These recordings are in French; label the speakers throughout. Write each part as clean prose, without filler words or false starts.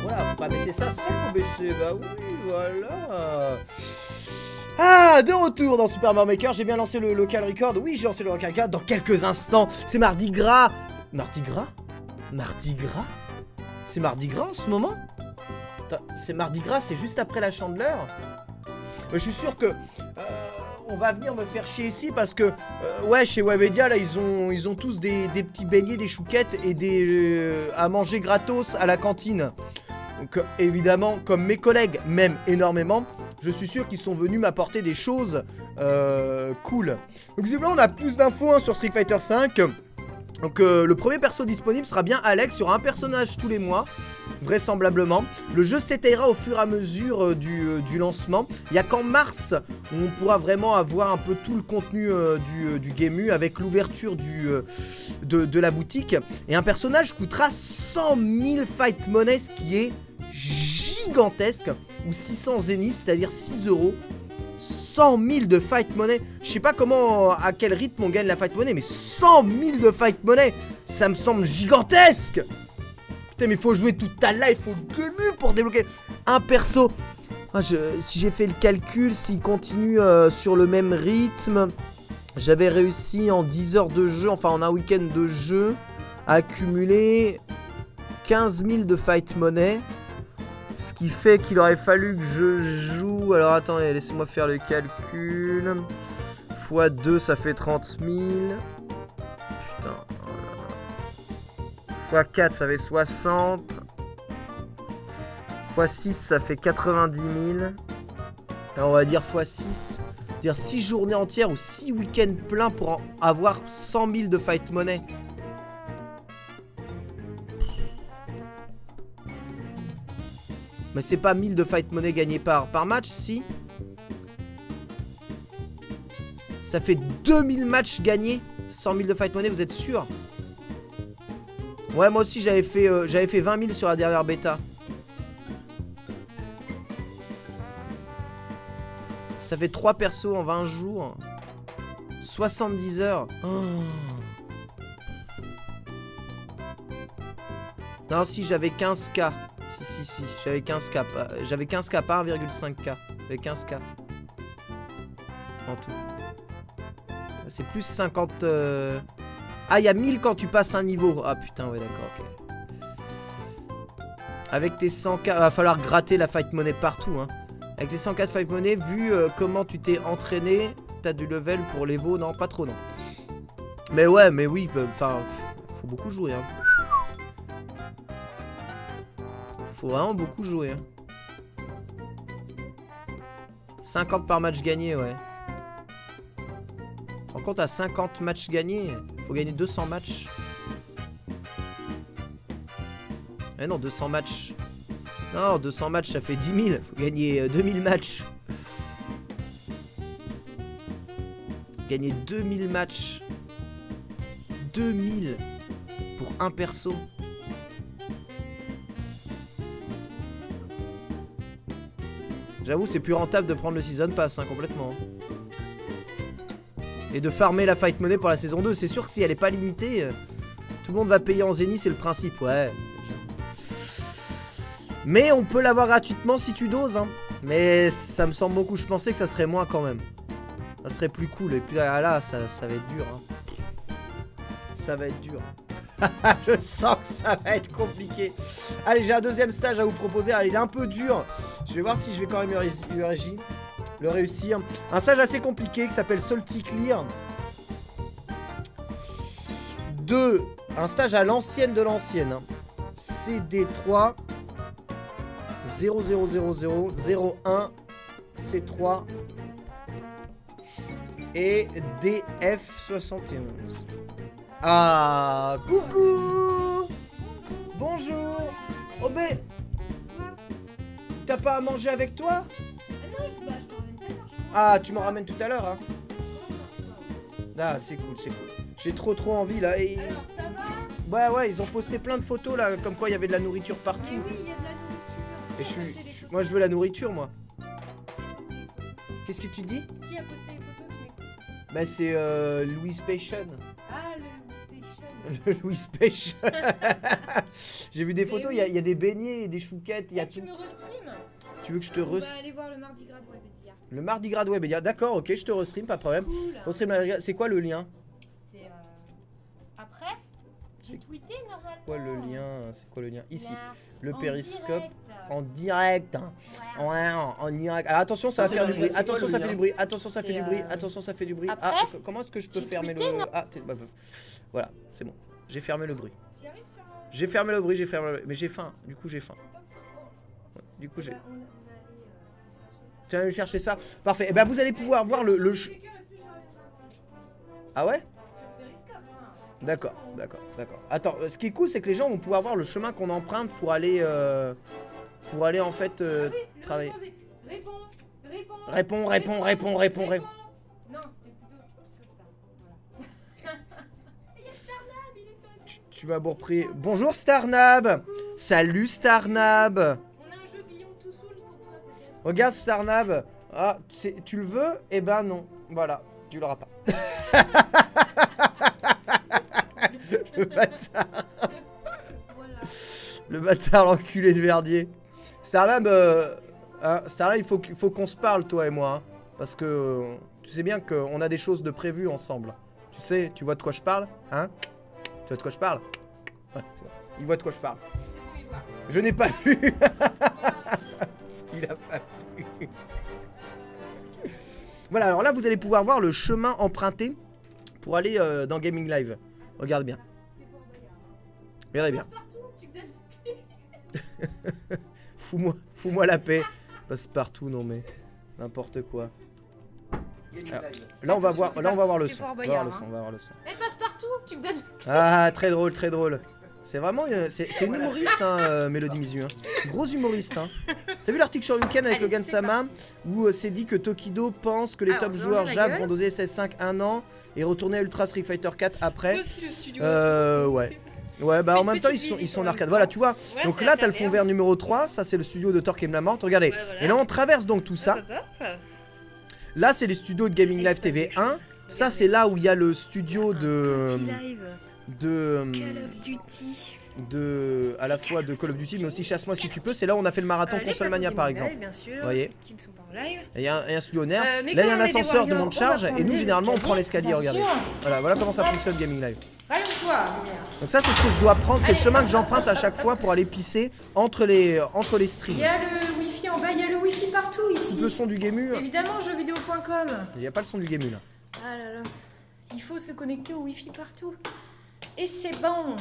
Speaker 1: Voilà, faut pas baisser ça, faut baisser. Bah oui, voilà. Ah, de retour dans Super Mario Maker, j'ai bien lancé le local record. Oui, j'ai lancé le local record dans quelques instants. C'est Mardi Gras. Mardi Gras? Mardi Gras? C'est Mardi Gras en ce moment? C'est Mardi Gras, c'est juste après la Chandeleur. Je suis sûr que on va venir me faire chier ici parce que ouais, chez Webedia là ils ont tous des petits beignets, des chouquettes et des à manger gratos à la cantine. Donc évidemment, comme mes collègues m'aiment énormément, je suis sûr qu'ils sont venus m'apporter des choses cool. Donc visiblement on a plus d'infos sur Street Fighter V. Donc le premier perso disponible sera bien Alex, sur un personnage tous les mois, vraisemblablement. Le jeu s'étayera au fur et à mesure du lancement. Il n'y a qu'en mars où on pourra vraiment avoir un peu tout le contenu du Game avec l'ouverture de la boutique. Et un personnage coûtera 100 000 fight money, ce qui est gigantesque, ou 600 zéniths, c'est-à-dire 6 €. 100 000 de fight money. Je sais pas comment, à quel rythme on gagne la fight money, mais 100 000 de fight money, ça me semble gigantesque. Putain, mais faut jouer toute ta life au début pour débloquer un perso. Ah, si j'ai fait le calcul, s'il continue sur le même rythme, j'avais réussi en 10 heures de jeu, enfin en un week-end de jeu, à accumuler 15 000 de fight money. Ce qui fait qu'il aurait fallu que je joue... Alors attendez, laissez-moi faire le calcul. X 2, ça fait 30 000. Putain. X 4, ça fait 60. X 6, ça fait 90 000. Alors on va dire x 6. Dire 6 journées entières ou 6 week-ends pleins pour avoir 100 000 de fight money. Mais c'est pas 1000 de fight money gagnés par match, si? Ça fait 2000 matchs gagnés, 100 000 de fight money, vous êtes sûr? Ouais, moi aussi j'avais fait 20 000 sur la dernière bêta. Ça fait 3 persos en 20 jours. 70 heures. Oh. Non, si, j'avais 15K. Si, j'avais 15K. J'avais 15K, pas 1,5K. J'avais 15K. En tout. C'est plus 50... Ah, il y a 1000 quand tu passes un niveau. Ah, putain, ouais, d'accord, ok. Avec tes 100K... Va falloir gratter la fight money partout, hein. Avec tes 100K de fight money, vu comment tu t'es entraîné, t'as du level pour l'Evo. Non, pas trop, non. Mais ouais, mais oui, enfin... faut beaucoup jouer, hein. Faut vraiment beaucoup jouer, hein. 50 par match gagné, ouais. En compte à 50 matchs gagnés, faut gagner 200 matchs. Eh non, 200 matchs. Non, 200 matchs, ça fait 10 000. Faut gagner 2000 matchs. Gagner 2000 matchs. 2000 pour un perso. J'avoue, c'est plus rentable de prendre le Season Pass, hein, complètement. Et de farmer la fight money pour la saison 2. C'est sûr que si elle est pas limitée, tout le monde va payer en zénith, c'est le principe, ouais. Mais on peut l'avoir gratuitement si tu doses, hein. Mais ça me semble beaucoup. Je pensais que ça serait moins quand même. Ça serait plus cool. Et puis là, ça va être dur, hein. Ça va être dur. Je sens que ça va être compliqué. Allez, j'ai un deuxième stage à vous proposer. Allez, il est un peu dur. Je vais voir si je vais quand même le réussir. Un stage assez compliqué qui s'appelle Salty Clear. Un stage à l'ancienne de l'ancienne. CD3 000001 C3 et DF71. Ah, coucou. Bonjour. Oh ben, t'as pas à manger avec toi?
Speaker 2: Ah non, je t'en ramène tout à l'heure, je crois.
Speaker 1: Ah, tu m'en ramènes tout à l'heure, hein. Ah, c'est cool, c'est cool. J'ai trop envie, là. Et...
Speaker 2: Alors, ça va?
Speaker 1: Ouais, ils ont posté plein de photos, là, comme quoi il y avait de la nourriture partout.
Speaker 2: Mais oui, il y a de la nourriture.
Speaker 1: Moi, je veux la nourriture, moi. Qu'est-ce que tu dis?
Speaker 2: Qui a posté les photos? Tu m'écoutes?
Speaker 1: Bah c'est Louis Passion.
Speaker 2: Ah, le Station.
Speaker 1: Le Louis Passion. J'ai vu des photos, il y a des beignets et des chouquettes, il y a
Speaker 2: Tu
Speaker 1: tout.
Speaker 2: me restream?
Speaker 1: Tu veux que je te
Speaker 2: On
Speaker 1: restream?
Speaker 2: va aller voir le Mardi Gras de Webedia.
Speaker 1: Le Mardi Gras de Webedia, d'accord, ok, je te restream, pas de problème.
Speaker 2: Cool.
Speaker 1: Restream, c'est quoi le lien?
Speaker 2: C'est après, j'ai tweeté normalement.
Speaker 1: Quoi le lien? C'est quoi le lien? Ici,
Speaker 2: Là,
Speaker 1: le
Speaker 2: en
Speaker 1: périscope
Speaker 2: direct.
Speaker 1: en direct. Hein.
Speaker 2: Ouais.
Speaker 1: Ouais, en direct. Alors attention, ça va
Speaker 3: C'est
Speaker 1: faire
Speaker 3: le
Speaker 1: du bruit.
Speaker 3: lien, c'est
Speaker 1: Attention,
Speaker 3: quoi
Speaker 1: ça
Speaker 3: le
Speaker 1: fait
Speaker 3: lien?
Speaker 1: du bruit. Attention, ça fait
Speaker 3: C'est,
Speaker 1: du bruit. Attention, ça fait du bruit.
Speaker 2: Après,
Speaker 1: comment est-ce que je peux
Speaker 2: j'ai
Speaker 1: fermer
Speaker 2: tweeté,
Speaker 1: le...
Speaker 2: non
Speaker 1: Ah, voilà, c'est bon. J'ai fermé le bruit.
Speaker 2: Tu arrives sur
Speaker 1: J'ai fermé le bruit, j'ai fermé le... Mais j'ai faim. Du coup, j'ai faim.
Speaker 2: Oh.
Speaker 1: Ouais, du coup, j'ai...
Speaker 2: On va aller
Speaker 1: Tu vas aller chercher ça. Parfait. Et ben, vous allez pouvoir voir le... Ah ouais? D'accord, d'accord, d'accord. Attends, ce qui est cool, c'est que les gens vont pouvoir voir le chemin qu'on emprunte pour aller en fait travailler.
Speaker 2: Réponds.
Speaker 1: Réponds.
Speaker 2: Non, c'était plutôt comme ça. Voilà. Il y a Starnab, il est sur les
Speaker 1: Tu m'as bourpré. Bonjour Starnab. Salut Starnab.
Speaker 2: On a un jeu billon tout saoul pour toi, peut-être.
Speaker 1: Regarde Starnab. Ah, tu le veux? Eh ben non. Voilà, tu l'auras pas. Le bâtard.
Speaker 2: Voilà.
Speaker 1: Le bâtard, l'enculé de Verdier. Starlab, Starlab, il faut qu'on se parle, toi et moi. Hein, parce que tu sais bien qu'on a des choses de prévues ensemble. Tu sais, tu vois de quoi je parle? Hein? Tu vois de quoi je parle? Ouais, c'est bon. Il voit de quoi je parle.
Speaker 2: C'est bon, il voit.
Speaker 1: Je n'ai pas vu. Il a pas vu. Voilà, alors là, vous allez pouvoir voir le chemin emprunté pour aller dans Gaming Live. Regarde bien. Regardez bien.
Speaker 2: Partout, tu me donnes.
Speaker 1: Fous-moi la paix. Passe partout, non mais n'importe quoi. Alors, là on va voir le son. On va voir le son. On va voir le son.
Speaker 2: Eh, passe partout, tu me donnes.
Speaker 1: Ah, très drôle, très drôle. C'est vraiment, c'est une humoriste, hein, Mélodie Mizu. Hein. Grosse humoriste. Hein. T'as vu l'article sur Weekend avec Logan Sama où c'est dit que Tokido pense que les
Speaker 4: Alors,
Speaker 1: top
Speaker 4: je
Speaker 1: joueurs
Speaker 4: remets la
Speaker 1: Jap
Speaker 4: gueule.
Speaker 1: vont doser SF5 un an et retourner à Ultra Street Fighter 4 après.
Speaker 4: Aussi le studio.
Speaker 1: Ouais. Ouais, bah
Speaker 4: Fais
Speaker 1: en
Speaker 4: une
Speaker 1: même temps, ils
Speaker 4: petite
Speaker 1: sont
Speaker 4: visite
Speaker 1: en
Speaker 4: en
Speaker 1: arcade.
Speaker 4: même
Speaker 1: Voilà,
Speaker 4: temps.
Speaker 1: tu vois.
Speaker 4: Ouais,
Speaker 1: Donc
Speaker 4: c'est
Speaker 1: là,
Speaker 4: la
Speaker 1: t'as le fond
Speaker 4: taverne.
Speaker 1: vert numéro 3. Ça, c'est le studio de Torque et Mlamort. Regardez.
Speaker 4: Ouais, voilà.
Speaker 1: Et là, on traverse donc tout ça.
Speaker 4: Hop, hop, hop.
Speaker 1: Là, c'est les studios de Gaming Live TV 1. Ça, c'est là où il y a le studio de.
Speaker 4: Call of Duty.
Speaker 1: À la fois de Call of Duty, mais aussi Chasse-moi si tu peux. C'est là où on a fait le marathon
Speaker 4: Les
Speaker 1: Console
Speaker 4: plateaux
Speaker 1: Mania, par
Speaker 4: Gaming
Speaker 1: exemple.
Speaker 4: Live, bien sûr,
Speaker 1: Vous voyez.
Speaker 4: qui ne sont pas en live.
Speaker 1: Et il y a un studio nerf.
Speaker 4: Mais
Speaker 1: Là, il y a
Speaker 4: quand
Speaker 1: un
Speaker 4: on est des
Speaker 1: ascenseur de
Speaker 4: warriors,
Speaker 1: monte charge.
Speaker 4: on va
Speaker 1: Et nous,
Speaker 4: prendre
Speaker 1: généralement, on
Speaker 4: les
Speaker 1: prend l'escalier.
Speaker 4: bien
Speaker 1: Regardez.
Speaker 4: sûr.
Speaker 1: Voilà comment ça fonctionne Gaming Live.
Speaker 4: Rallume-toi, lumière.
Speaker 1: Donc, ça, c'est ce que je dois prendre. C'est le chemin que j'emprunte à chaque fois pour aller pisser entre les
Speaker 4: Il
Speaker 1: streams.
Speaker 4: y a le wifi en bas, il y a le wifi partout ici.
Speaker 1: Le son du Gamu.
Speaker 4: Évidemment, jeuxvideo.com.
Speaker 1: Il n'y a pas le son du Gamu là.
Speaker 4: Ah là là. Il faut se connecter au wifi partout. Et c'est bon.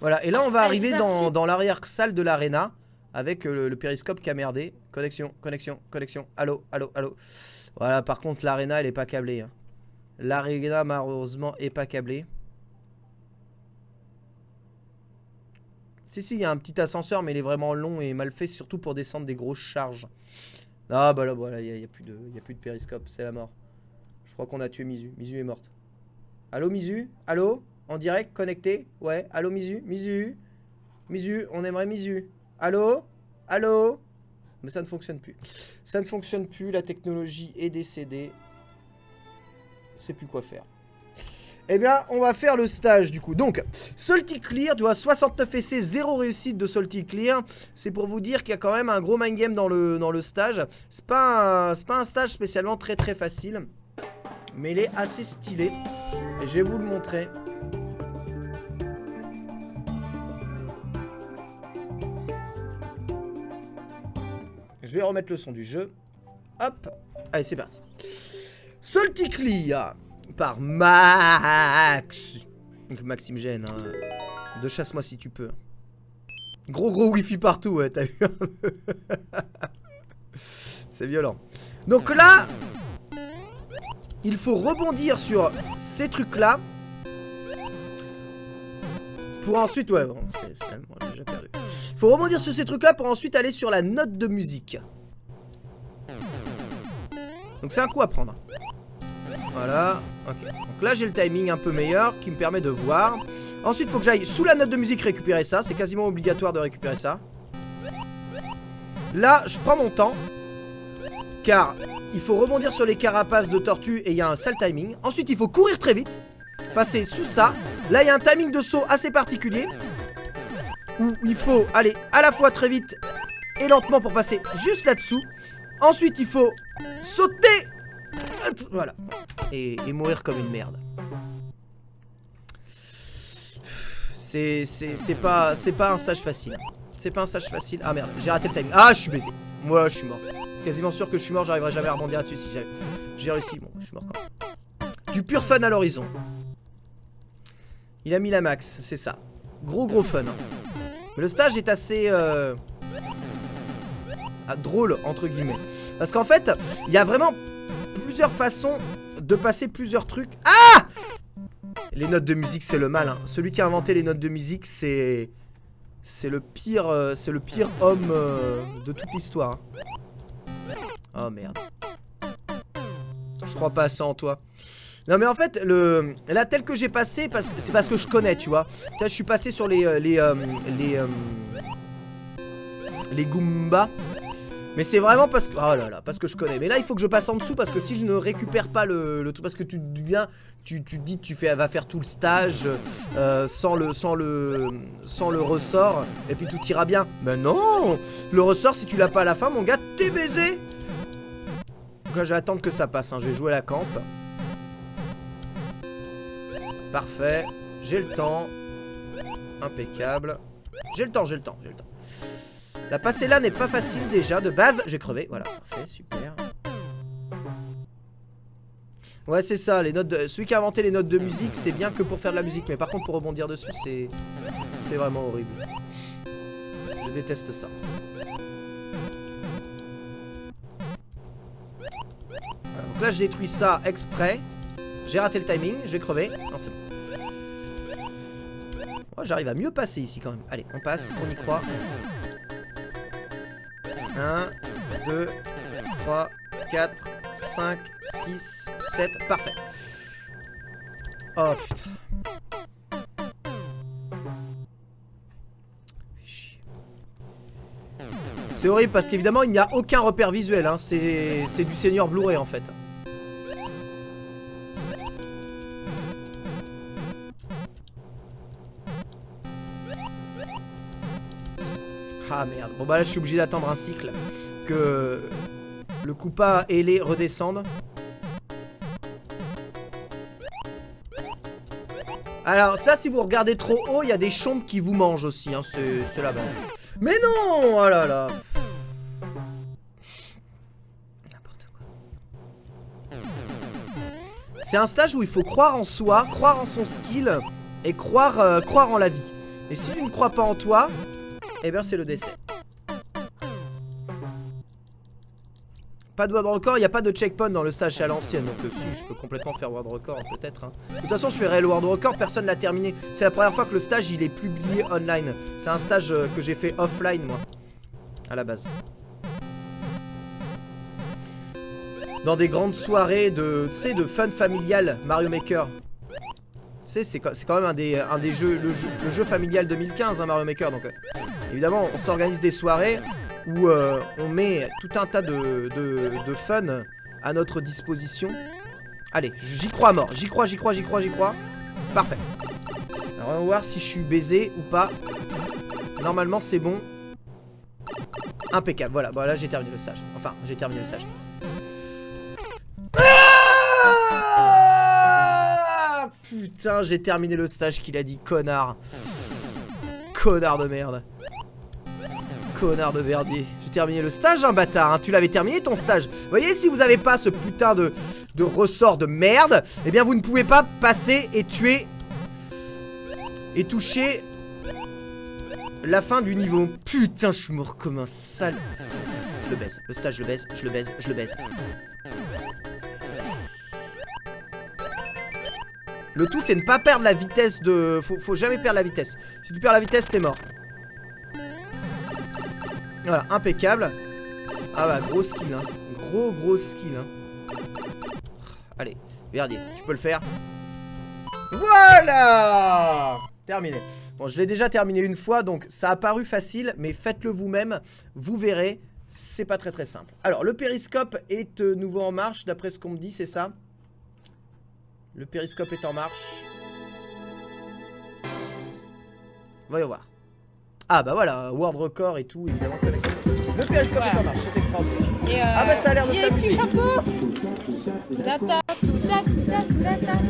Speaker 1: Voilà, et là on va
Speaker 4: Allez,
Speaker 1: arriver
Speaker 4: c'est parti.
Speaker 1: dans l'arrière-salle de l'arena avec le périscope qui a merdé. Connexion. Allô. Voilà, par contre l'arena elle est pas câblée. Hein. L'arena malheureusement est pas câblée. Si, il y a un petit ascenseur, mais il est vraiment long et mal fait, surtout pour descendre des grosses charges. Ah bah là, voilà, il n'y a plus de périscope, c'est la mort. Je crois qu'on a tué Mizu. Mizu est morte. Allô Mizu? Allô? En direct, connecté? Ouais, allô Mizu? Mizu, on aimerait Mizu. Allô? Mais ça ne fonctionne plus. Ça ne fonctionne plus, la technologie est décédée. Je sais plus quoi faire. Eh bien, on va faire le stage du coup. Donc, Salty Clear, tu vois, 69 essais, 0 réussite de Salty Clear. C'est pour vous dire qu'il y a quand même un gros mind game dans le stage. C'est pas un stage spécialement très facile. Mais il est assez stylé. Et je vais vous le montrer. Je vais remettre le son du jeu. Hop. Allez, c'est parti. Salty Clear par Max. Donc Maxime Gêne. Hein. De Chasse-moi si tu peux. Gros wifi partout, ouais, t'as vu. C'est violent. Donc là, il faut rebondir sur ces trucs-là. Pour ensuite... Ouais, bon, c'est tellement... J'ai déjà perdu. Il faut rebondir sur ces trucs-là pour ensuite aller sur la note de musique. Donc c'est un coup à prendre. Voilà, ok. Donc là j'ai le timing un peu meilleur qui me permet de voir. Ensuite il faut que j'aille sous la note de musique récupérer ça. C'est quasiment obligatoire de récupérer ça. Là je prends mon temps. car il faut rebondir sur les carapaces de tortue et il y a un sale timing. Ensuite, il faut courir très vite, passer sous ça. Là, il y a un timing de saut assez particulier, où il faut aller à la fois très vite et lentement pour passer juste là-dessous. Ensuite, il faut sauter, voilà, et mourir comme une merde. C'est pas un stage facile. C'est pas un stage facile. Ah merde, j'ai raté le timing. Ah, je suis baisé. Moi, je suis mort. Quasiment sûr que je suis mort, j'arriverai jamais à rebondir là-dessus si j'ai réussi. Bon, je suis mort quand même. Du pur fun à l'horizon. Il a mis la max, c'est ça. Gros fun. Hein. Mais le stage est assez drôle, entre guillemets. Parce qu'en fait, il y a vraiment plusieurs façons de passer plusieurs trucs. Ah! Les notes de musique, c'est le mal. Hein. Celui qui a inventé les notes de musique, c'est le pire homme de toute l'histoire. Oh merde. Je crois pas à ça en toi. Non mais en fait, là tel que j'ai passé, c'est parce que je connais, tu vois. Là, je suis passé sur les Goombas. Mais c'est vraiment parce que... Oh là là, parce que je connais. Mais là, il faut que je passe en dessous parce que si je ne récupère pas le tout... Parce que tu dis va faire tout le stage sans le ressort. Et puis tout ira bien. Mais non! Le ressort, si tu l'as pas à la fin, mon gars, t'es baisé! Donc là, je vais attendre que ça passe. Hein. Je vais jouer la camp. Parfait. J'ai le temps. Impeccable. J'ai le temps. La passer là n'est pas facile déjà, de base. J'ai crevé, voilà, parfait, super. Ouais, c'est ça, les notes celui qui a inventé les notes de musique, c'est bien que pour faire de la musique. Mais par contre, pour rebondir dessus, c'est vraiment horrible. Je déteste ça. Voilà, donc là, je détruis ça exprès. J'ai raté le timing, j'ai crevé. Non, c'est bon. Oh, j'arrive à mieux passer ici quand même. Allez, on passe, on y croit. 1, 2, 3, 4, 5, 6, 7. Parfait. Oh putain. C'est horrible parce qu'évidemment il n'y a aucun repère visuel. Hein. C'est du Seigneur Blu-ray en fait. Ah merde, bon bah là je suis obligé d'attendre un cycle que le Koopa et les redescendent. Alors ça, si vous regardez trop haut, il y a des chompes qui vous mangent aussi, hein, c'est la base. Mais non, oh là là. N'importe quoi. C'est un stage où il faut croire en soi, croire en son skill et croire en la vie. Et si tu ne crois pas en toi, eh bien c'est le décès. Pas de world record, il n'y a pas de checkpoint dans le stage à l'ancienne. Donc si, je peux complètement faire world record peut-être. Hein. De toute façon, je ferai le world record, personne l'a terminé. C'est la première fois que le stage il est publié online. C'est un stage que j'ai fait offline moi. À la base. Dans des grandes soirées de, tu sais, de fun familial Mario Maker. Tu sais, c'est quand même un des jeux, le jeu familial 2015, hein, Mario Maker. Donc évidemment, on s'organise des soirées où on met tout un tas de fun à notre disposition. Allez, j'y crois à mort. J'y crois. Parfait. Alors on va voir si je suis baisé ou pas. Normalement c'est bon. Impeccable, voilà. Bon là j'ai terminé le stage. Enfin, j'ai terminé le stage. Ah putain, j'ai terminé le stage qu'il a dit, connard. Connard de merde. Connard de Verdier. J'ai terminé le stage, hein, bâtard, hein. Tu l'avais terminé ton stage. Vous voyez, si vous avez pas ce putain de ressort de merde, eh bien vous ne pouvez pas passer et tuer et toucher la fin du niveau. Putain, je suis mort comme un sale. Je le baise, le stage, je le baise, je le baise, je le baise. Le tout, c'est ne pas perdre la vitesse de... Faut jamais perdre la vitesse. Si tu perds la vitesse, t'es mort. Voilà, impeccable. Ah bah, gros skill, hein. Gros skill, hein. Allez, Verdier, tu peux le faire. Voilà! Terminé. Bon, je l'ai déjà terminé une fois, donc ça a paru facile, mais faites-le vous-même. Vous verrez, c'est pas très simple. Alors, le périscope est nouveau en marche, d'après ce qu'on me dit, c'est ça? Le périscope est en marche. Voyons voir. Ah bah voilà, world record et tout, évidemment, connexion. Le périscope est en marche, c'est extraordinaire. Ah bah ça a l'air de s'amuser.
Speaker 4: Il y a des petits chapeaux.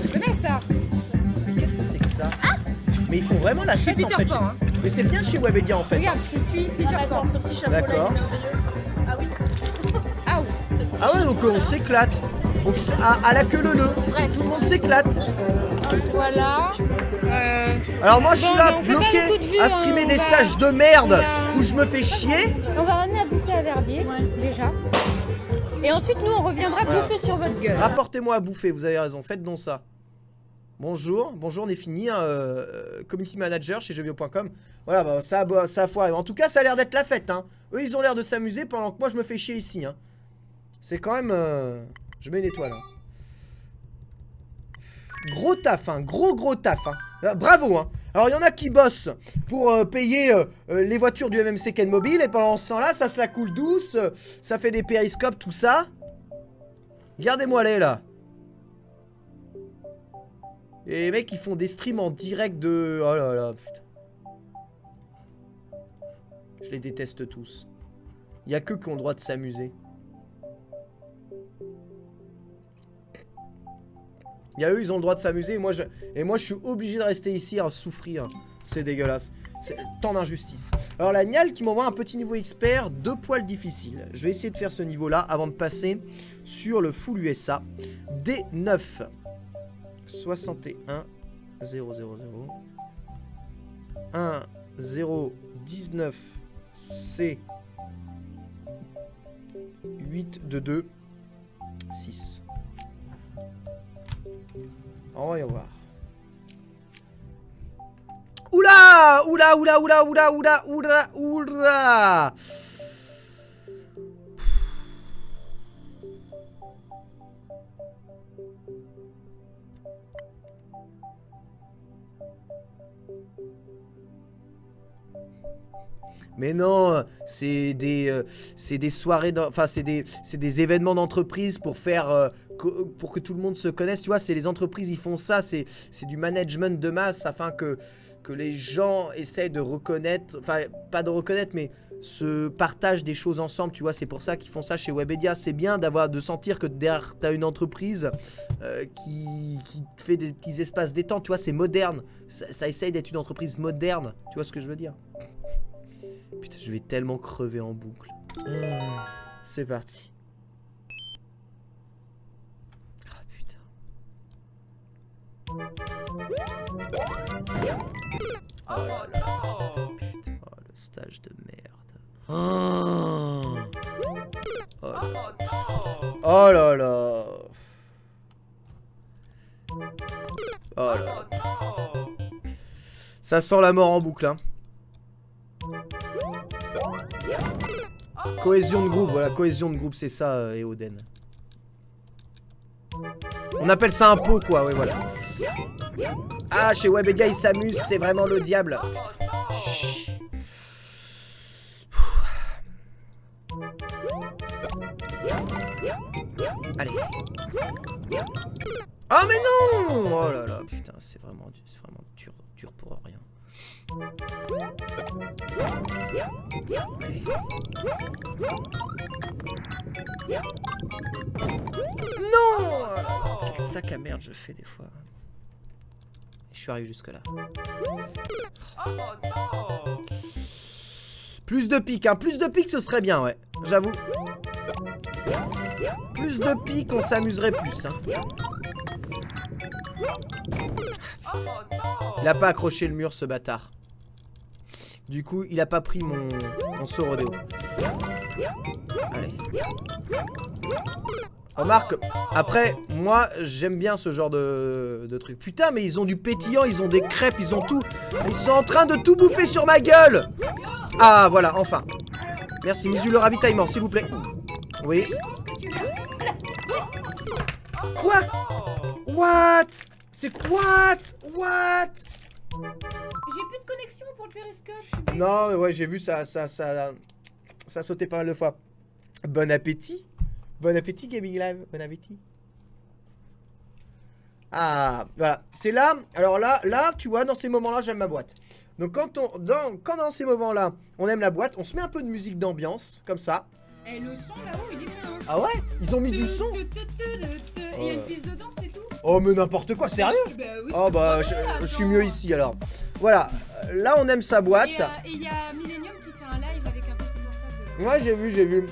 Speaker 4: Tu connais ça?
Speaker 1: Mais qu'est-ce que c'est que ça? Mais ils font vraiment la fête en fait.
Speaker 2: Pan, hein.
Speaker 1: Mais c'est bien chez Webedia en fait.
Speaker 2: Regarde, je suis Peter Pan.
Speaker 4: Attends, ce petit chapeau là, il est
Speaker 1: D'accord.
Speaker 4: merveilleux. Ah oui.
Speaker 2: Ah oui.
Speaker 4: Ce petit
Speaker 1: Ah ouais, donc on s'éclate. Donc à la queue leu.
Speaker 2: Bref.
Speaker 1: Tout le monde s'éclate.
Speaker 2: Voilà.
Speaker 1: Alors moi je suis
Speaker 2: Bon,
Speaker 1: là
Speaker 2: mais on fait pas
Speaker 1: bloqué
Speaker 2: beaucoup de vues,
Speaker 1: à
Speaker 2: hein,
Speaker 1: streamer
Speaker 2: on
Speaker 1: des
Speaker 2: va-
Speaker 1: stages de merde
Speaker 2: on va-
Speaker 1: où je me fais chier.
Speaker 2: On va ramener à bouffer à Verdier, déjà.
Speaker 4: Et ensuite, nous, on reviendra
Speaker 1: Voilà.
Speaker 4: bouffer sur votre gueule.
Speaker 1: Rapportez-moi à bouffer, vous avez raison, faites donc ça. Bonjour, on est fini, hein, community manager chez jeuxvideo.com. Voilà, bah, ça a foiré. En tout cas, ça a l'air d'être la fête. Hein. Eux, ils ont l'air de s'amuser pendant que moi, je me fais chier ici. Hein. C'est quand même... Je mets une étoile. Hein. Gros taf, hein, gros taf. Hein. Bravo. Hein. Alors, il y en a qui bossent pour payer les voitures du MMC Ken Mobile. Et pendant ce temps-là, ça se la coule douce. Ça fait des périscopes, tout ça. Regardez-moi les là. Et les mecs, ils font des streams en direct de... Oh là là, putain. Je les déteste tous. Il n'y a que qui ont le droit de s'amuser. Il y a eux, ils ont le droit de s'amuser. Et moi, je suis obligé de rester ici à souffrir. C'est dégueulasse. C'est tant d'injustice. Alors, la Nial qui m'envoie un petit niveau expert, 2 poils difficile. Je vais essayer de faire ce niveau-là avant de passer sur le full USA. D9. 61 0 0 0 1 0 19 C 8 2 2 6. On va y voir. Oula! Oula, oula, oula, oula, oula, oula, oula! Mais non, c'est des soirées, enfin c'est des événements d'entreprise pour faire, pour que tout le monde se connaisse, tu vois, c'est les entreprises, ils font ça, c'est du management de masse afin que les gens essayent de reconnaître, enfin pas de reconnaître, mais se partagent des choses ensemble, tu vois, c'est pour ça qu'ils font ça chez Webedia. C'est bien de sentir que derrière t'as une entreprise qui fait des petits espaces détente, tu vois, c'est moderne, ça essaye d'être une entreprise moderne, tu vois ce que je veux dire. Putain, je vais tellement crever en boucle. C'est parti. Ah putain. Oh là là, fils de pute. Oh, le stage de merde. Oh, oh là là. Oh là là. Ça sent la mort en boucle, hein. Cohésion de groupe, voilà, cohésion de groupe, c'est ça, Eoden. On appelle ça un pot, quoi, ouais, voilà. Ah, chez Webedia, ils s'amusent, c'est vraiment le diable. Putain. Allez. Ah, mais non! Oh là là, putain, c'est vraiment dur pour rien. Allez. Non! Oh là là, quel sac à merde je fais des fois. Je suis arrivé jusque là. Plus de piques, hein. Plus de piques ce serait bien, ouais. J'avoue. Plus de piques, on s'amuserait plus, hein. Il a pas accroché le mur, ce bâtard. Du coup, il a pas pris mon saut rodéo. Allez. Remarque, après, moi, j'aime bien ce genre de truc. Putain, mais ils ont du pétillant, ils ont des crêpes, ils ont tout. Ils sont en train de tout bouffer sur ma gueule. Ah, voilà, enfin. Merci, Misu, le ravitaillement, s'il vous plaît. Oui. Quoi? What? C'est quoi? What?
Speaker 2: J'ai plus de connexion pour le périscope.
Speaker 1: Non, ouais, j'ai vu ça sautait pas mal de fois. Bon appétit. Bon appétit, Gaming Live. Bon appétit. Ah, voilà. C'est là. Alors là, tu vois, dans ces moments-là, j'aime ma boîte. Donc quand dans ces moments-là, on aime la boîte, on se met un peu de musique d'ambiance, comme ça.
Speaker 2: Et le son là-haut, il est bien. Hein.
Speaker 1: Ah ouais? Ils ont mis du son?
Speaker 2: Il y a une piste de danse et tout.
Speaker 1: Oh mais n'importe quoi, sérieux?
Speaker 2: Bah oui,
Speaker 1: Oh bah je suis mieux ici alors. Voilà, là on aime sa boîte.
Speaker 2: Et il y a Millennium qui fait un live avec un PC portable.
Speaker 1: Ouais j'ai vu.
Speaker 2: Donc,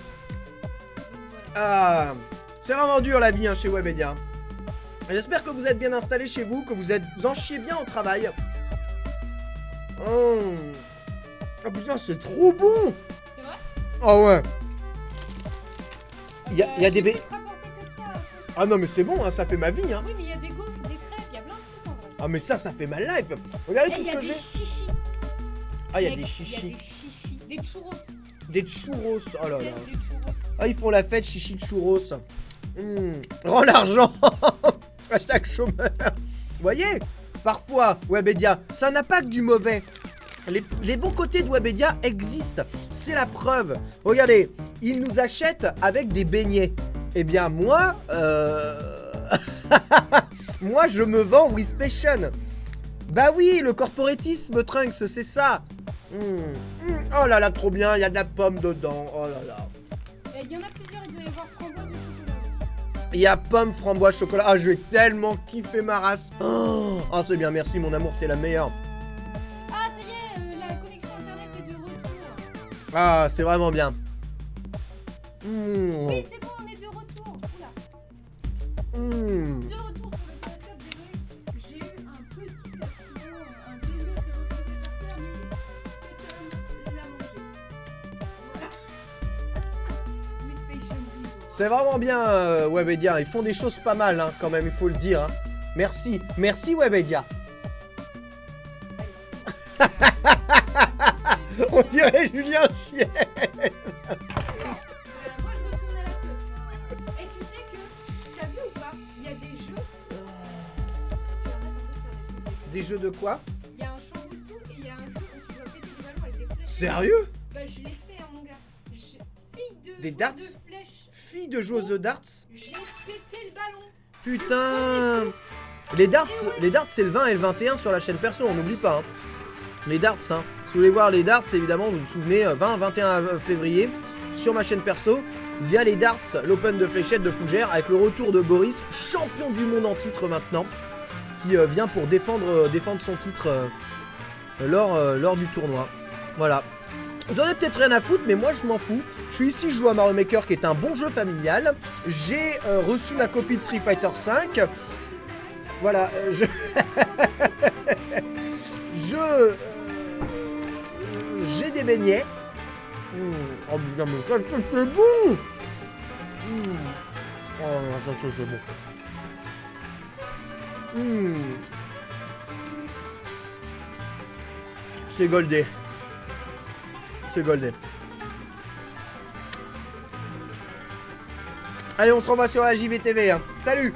Speaker 2: voilà.
Speaker 1: Ah, c'est vraiment dur la vie hein, chez Webedia. J'espère que vous êtes bien installés chez vous, que vous en chiez bien au travail. Ah putain c'est trop bon.
Speaker 2: C'est vrai?
Speaker 1: Ah ouais. Il y a des
Speaker 2: baies.
Speaker 1: Ah non mais c'est bon, hein, ça fait ma vie hein.
Speaker 2: Oui mais il y a des gaufres, des crêpes, il y a plein de trucs en vrai.
Speaker 1: Ah mais ça fait ma life. Regardez tout ce que j'ai.
Speaker 2: Il y a des chichis.
Speaker 1: Ah il y a
Speaker 2: Mec,
Speaker 1: des chichis.
Speaker 2: Il y a des chichis. Des churros.
Speaker 1: Des churros. Oh là là.
Speaker 2: Des churros.
Speaker 1: Ah ils font la fête chichi de churros. Rends l'argent. Hashtag chômeur. Vous voyez? Parfois, Webedia, ça n'a pas que du mauvais. Les bons côtés de Webedia existent. C'est la preuve. Regardez, ils nous achètent avec des beignets. Eh bien, moi, moi, je me vends with passion. Bah oui, le corporatisme, Trunks, c'est ça. Oh là là, trop bien, il y a de la pomme dedans. Oh là là.
Speaker 2: Il y en a plusieurs, il doit y avoir framboise et chocolat aussi.
Speaker 1: Il y a pomme, framboise, chocolat. Ah, je vais tellement kiffer ma race. Oh, c'est bien, merci mon amour, t'es la meilleure.
Speaker 2: Ah, ça y est, la connexion internet est de retour.
Speaker 1: Ah, c'est vraiment bien.
Speaker 2: Oui, c'est bon, on est de retour. Oula. De retour sur le périscope, désolé. J'ai eu un petit accident, un vélo s'est retrouvé par terre, mais cet homme l'a mangé. Voilà. Miss Patient toujours.
Speaker 1: C'est vraiment bien, Webedia. Ils font des choses pas mal, hein, quand même, il faut le dire. Hein. Merci. Merci, Webedia. On dirait Julien Chier.
Speaker 2: Moi, je me tourne à la queue. Et tu sais que, t'as vu ou pas, il y a des jeux. Tu vas mettre un peu sur les trucs.
Speaker 1: Des jeux de quoi?
Speaker 2: Il y a un chamboule tout et il y a un jeu où tu dois péter des ballons avec des flèches.
Speaker 1: Sérieux?
Speaker 2: Bah, je l'ai fait, hein, mon gars. Fille de
Speaker 1: Des
Speaker 2: joueuse
Speaker 1: darts?
Speaker 2: de flèches.
Speaker 1: Fille de joueuse de darts?
Speaker 2: J'ai pété le ballon.
Speaker 1: Putain. Les darts c'est le 20 et le 21 sur la chaîne perso, on n'oublie pas. Hein. Les darts, hein. Si vous voulez voir les darts, évidemment, vous vous souvenez, 20-21 février, sur ma chaîne perso, il y a les darts, l'Open de fléchettes de Fougères, avec le retour de Boris, champion du monde en titre maintenant, qui vient pour défendre son titre lors du tournoi. Voilà. Vous en avez peut-être rien à foutre, mais moi je m'en fous. Je suis ici, je joue à Mario Maker, qui est un bon jeu familial. J'ai reçu ma copie de Street Fighter V. Voilà, j'ai des beignets. Oh putain, mais ça c'est bon. Oh ça c'est bon. C'est goldé. C'est goldé. Allez, on se revoit sur la JVTV. Hein. Salut.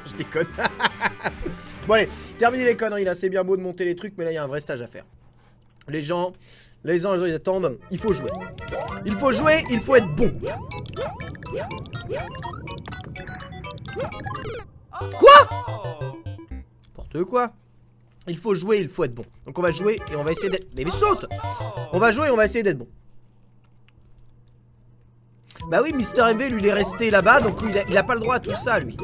Speaker 1: Je déconne. Bon allez, terminez les conneries là, c'est bien beau de monter les trucs, mais là il y a un vrai stage à faire. Les gens ils attendent, il faut jouer. Il faut jouer, il faut être bon. Quoi? N'importe quoi. Il faut jouer, il faut être bon. Donc on va jouer et on va essayer d'être... Mais saute! On va jouer et on va essayer d'être bon. Bah oui, Mister MV, lui, il est resté là-bas, donc il a pas le droit à tout ça, lui.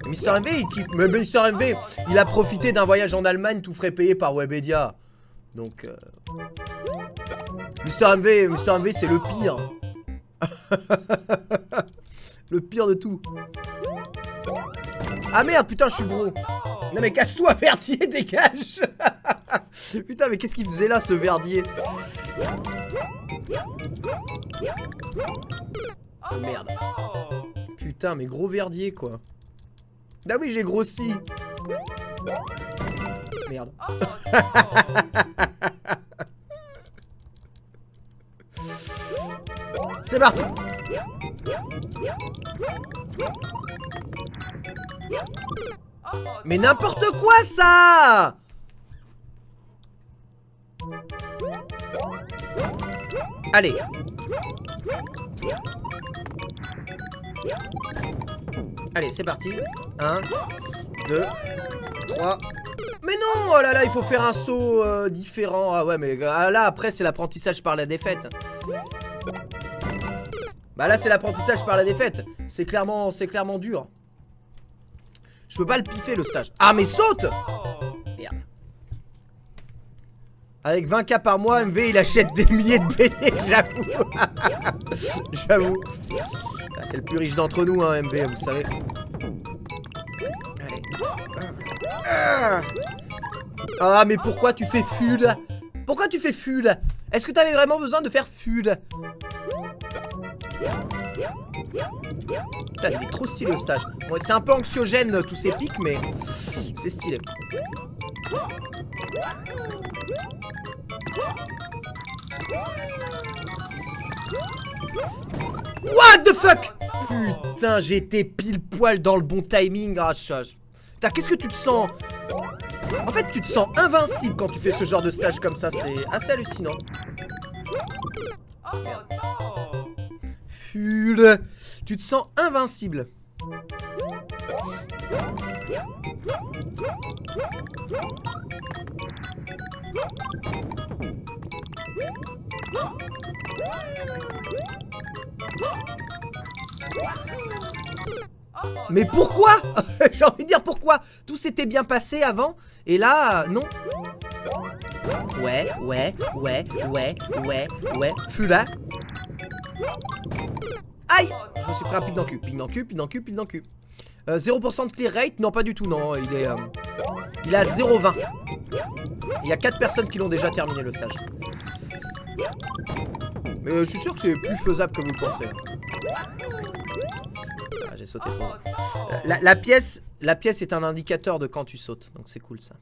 Speaker 1: Mister MV, il kiffe. Mais Mister MV, il a profité d'un voyage en Allemagne, tout frais payé par Webedia. Donc... Mister MV, c'est le pire. Le pire de tout. Ah merde, putain, je suis gros. Non mais casse-toi, Verdier, dégage. Putain, mais qu'est-ce qu'il faisait là, ce Verdier? Oh merde. Putain, mais gros Verdier, quoi. Bah oui, j'ai grossi. Merde. C'est parti. Mais n'importe quoi ça! Allez. Allez, c'est parti. 1, 2, 3. Mais non, oh là là, il faut faire un saut différent. Ah ouais, mais là, après, c'est l'apprentissage par la défaite. Bah là, c'est l'apprentissage par la défaite. C'est clairement dur. Je peux pas le piffer, le stage. Ah, mais saute! Merde. Avec 20K par mois, MV, il achète des milliers de beignets, j'avoue. J'avoue. Ah, c'est le plus riche d'entre nous, hein, MV, vous savez. Allez. Ah, mais pourquoi tu fais FUD? Pourquoi tu fais FUD? Est-ce que t'avais vraiment besoin de faire FUD? Putain, il est trop stylé, le stage. Bon, c'est un peu anxiogène, tous ces pics, mais c'est stylé. What the fuck? Putain, j'ai été pile poil dans le bon timing. Ah, putain, qu'est-ce que tu te sens? En fait, tu te sens invincible quand tu fais ce genre de stage comme ça. C'est assez hallucinant. Full. Tu te sens invincible. Mais pourquoi? J'ai envie de dire pourquoi. Tout s'était bien passé avant. Et là, non. Ouais. Fula. Aïe! Je me suis pris un pic dans le cul. Pic dans le cul. 0% de clear rate? Non, pas du tout, non. Il est à 0,20. Il y a 4 personnes qui l'ont déjà terminé le stage. Mais je suis sûr que c'est plus faisable que vous le pensez. Ah, j'ai sauté trop. La pièce est un indicateur de quand tu sautes. Donc c'est cool ça.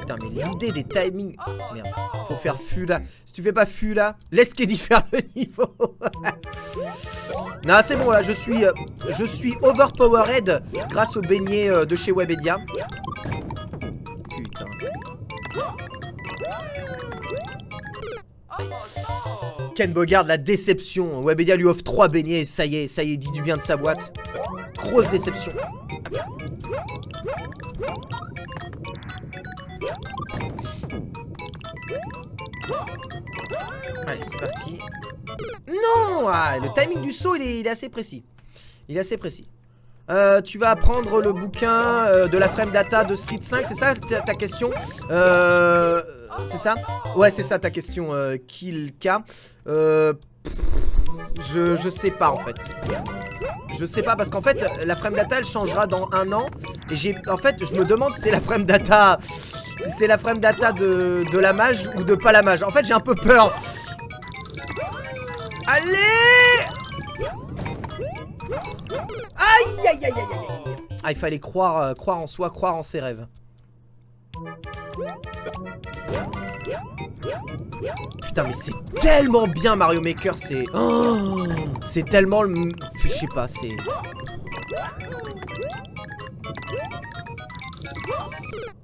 Speaker 1: Putain, mais l'idée des timings. Merde, faut faire FU là. Si tu fais pas FU là, laisse Keddy faire le niveau. Non, c'est bon là, je suis overpowered grâce au beignet de chez Webedia. Putain. Ken Bogard, la déception. Webedia lui offre 3 beignets et ça y est, dit du bien de sa boîte. Grosse déception. Allez, c'est parti. Non, le timing du saut, il est assez précis. Tu vas apprendre le bouquin de la frame data de Street 5, c'est ça ta question? C'est ça? Ouais, c'est ça ta question, Killka. Je sais pas en fait. Je sais pas parce qu'en fait la frame data elle changera dans 1 an. Et en fait je me demande si c'est la frame data. Si c'est la frame data de la mage ou de pas la mage. En fait j'ai un peu peur. Allez! Aïe aïe aïe aïe aïe. Ah, il fallait croire en soi, croire en ses rêves. Putain, mais c'est tellement bien Mario Maker, c'est... Oh, c'est tellement le... Je sais pas, c'est...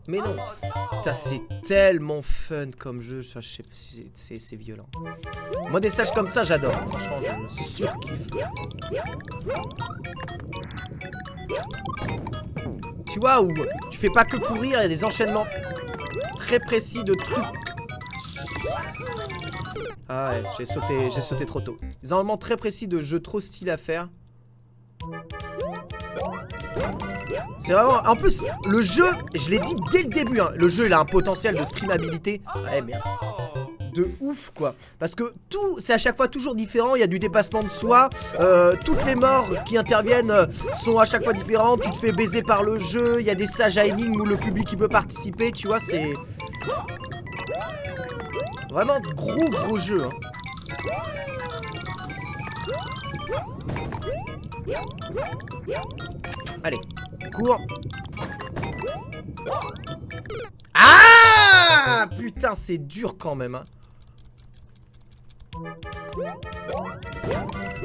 Speaker 1: Mais non. Putain, c'est tellement fun comme jeu. Je sais pas si c'est violent. Moi, des stages comme ça, j'adore. Franchement, je surkiffe. Tu vois, où tu fais pas que courir, il y a des enchaînements très précis de trucs. Ah ouais, j'ai sauté trop tôt. Des enchaînements très précis de jeux trop stylés à faire. C'est vraiment... En plus, le jeu, je l'ai dit dès le début, hein, le jeu, il a un potentiel de streamabilité. Ouais, merde. De ouf, quoi. Parce que tout, c'est à chaque fois toujours différent. Il y a du dépassement de soi. Toutes les morts qui interviennent sont à chaque fois différentes. Tu te fais baiser par le jeu. Il y a des stages à énigmes où le public il peut participer. Tu vois, c'est... Vraiment gros jeu, hein. Allez, cours. Ah! Putain, c'est dur quand même, hein.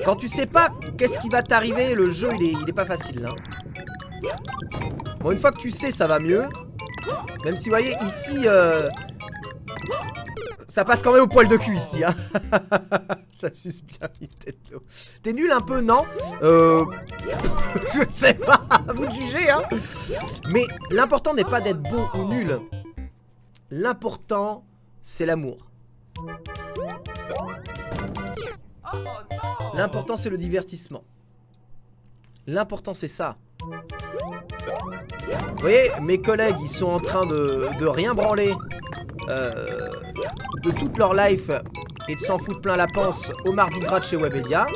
Speaker 1: Quand tu sais pas qu'est-ce qui va t'arriver, le jeu il est pas facile, hein. Bon, une fois que tu sais, ça va mieux. Même si vous voyez ici Ça passe quand même au poil de cul ici, hein. Ça suce bien Nintendo. T'es nul un peu, non? Je ne sais pas, à vous de juger, hein. Mais l'important n'est pas d'être bon ou nul. L'important, c'est l'amour. L'important, c'est le divertissement. L'important, c'est ça. Vous voyez, mes collègues, ils sont en train de rien branler de toute leur life et de s'en foutre plein la panse au Mardi Gras de chez Webedia.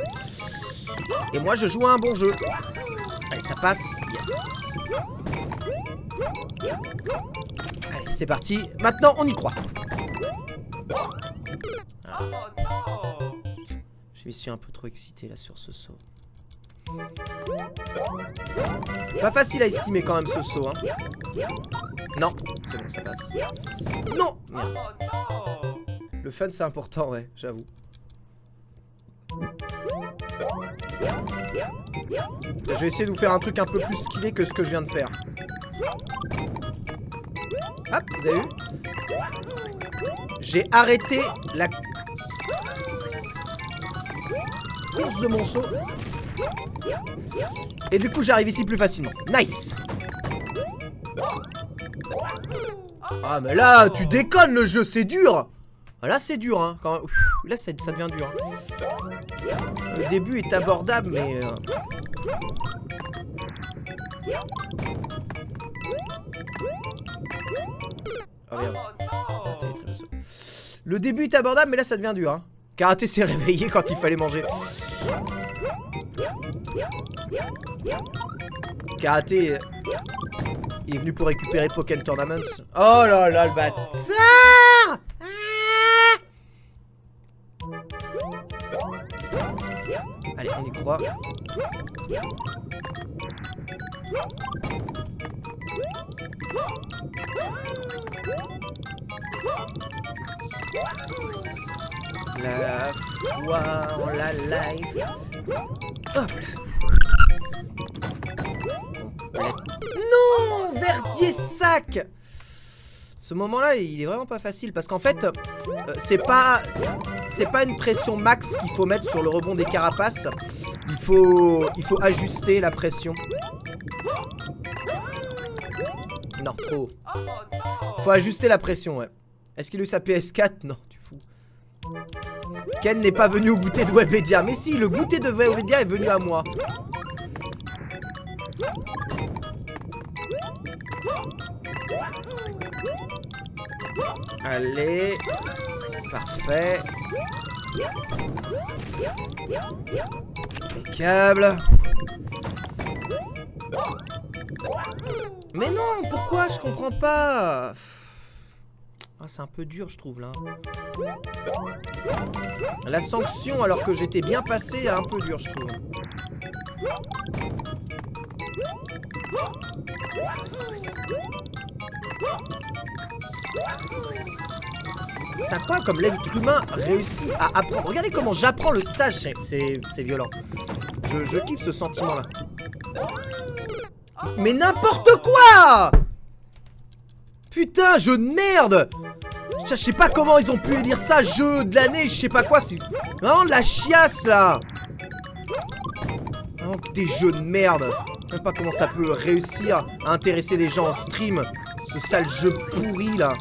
Speaker 1: Et moi, je joue à un bon jeu. Allez, ça passe. Yes. Allez, c'est parti. Maintenant, on y croit. Ah. Je me suis un peu trop excité là sur ce saut. Pas facile à estimer quand même ce saut, hein. Non, c'est bon, ça passe. Non, merde. Le fun c'est important, ouais, j'avoue. Je vais essayer de vous faire un truc un peu plus skillé que ce que je viens de faire. Hop, vous avez vu? J'ai arrêté la course de mon saut. Et du coup j'arrive ici plus facilement. Nice. Ah mais là tu déconnes, le jeu c'est dur. Ah, là c'est dur hein quand... Là ça devient dur hein. Le début est abordable mais oh merde. Le début est abordable mais là ça devient dur hein. Karaté s'est réveillé quand il fallait manger. Karaté est venu pour récupérer Pokémon Tournaments. Oh là là, le bâtard! Allez, on y croit. La foi en la life. Hop là. Non, Verdier sac. Ce moment-là, il est vraiment pas facile parce qu'en fait, c'est pas une pression max qu'il faut mettre sur le rebond des carapaces. Il faut ajuster la pression. Non, trop. Faut ajuster la pression, ouais. Est-ce qu'il a eu sa PS4? Non, tu fous. Ken n'est pas venu au goûter de Webedia. Mais si, le goûter de Webedia est venu à moi. Allez. Parfait. Les câbles. Mais non, pourquoi? Je comprends pas. Ah, c'est un peu dur, je trouve, là. La sanction, alors que j'étais bien passé, est un peu dur, je trouve. C'est incroyable comme l'être humain réussit à apprendre. Regardez comment j'apprends le stage, c'est violent. Je kiffe ce sentiment-là. Mais n'importe quoi! Putain, jeu de merde! Je sais pas comment ils ont pu lire ça, jeu de l'année, je sais pas quoi, c'est vraiment de la chiasse là! Vraiment des jeux de merde! Je sais même pas comment ça peut réussir à intéresser les gens en stream, ce sale jeu pourri là!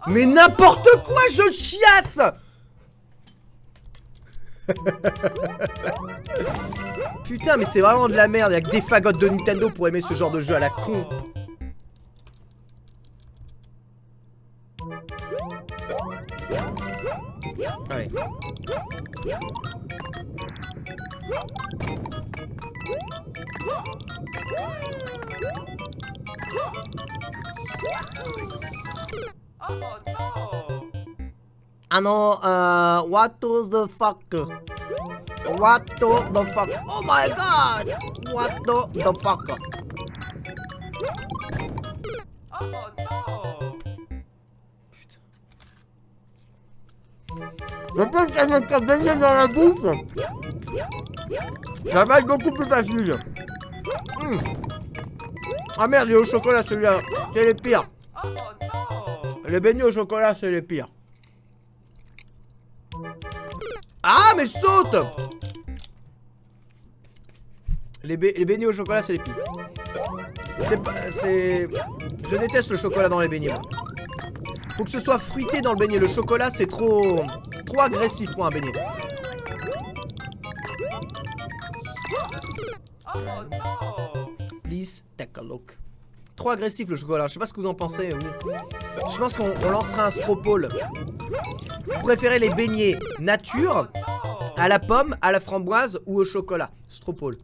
Speaker 1: Mais n'importe quoi, je le chiasse! Putain, mais c'est vraiment de la merde. Y'a que des fagottes de Nintendo pour aimer ce genre de jeu à la con. Allez. Ah non, what the fuck? What the fuck? Oh my god! What the fuck? Je pense qu'il y a un baigné dans la bouffe. Ça va être beaucoup plus facile. Ah merde, il est au chocolat celui-là. C'est les pires. Les beignets au chocolat, c'est les pires. Ah, mais saute! Les beignets au chocolat, c'est les pires. Je déteste le chocolat dans les beignets. Moi. Faut que ce soit fruité dans le beignet. Le chocolat, c'est trop agressif pour un beignet. Please take a look. Trop agressif le chocolat. Je sais pas ce que vous en pensez. Je pense qu'on lancera un stropole. Vous préférez les beignets nature, à la pomme, à la framboise ou au chocolat? Stropole.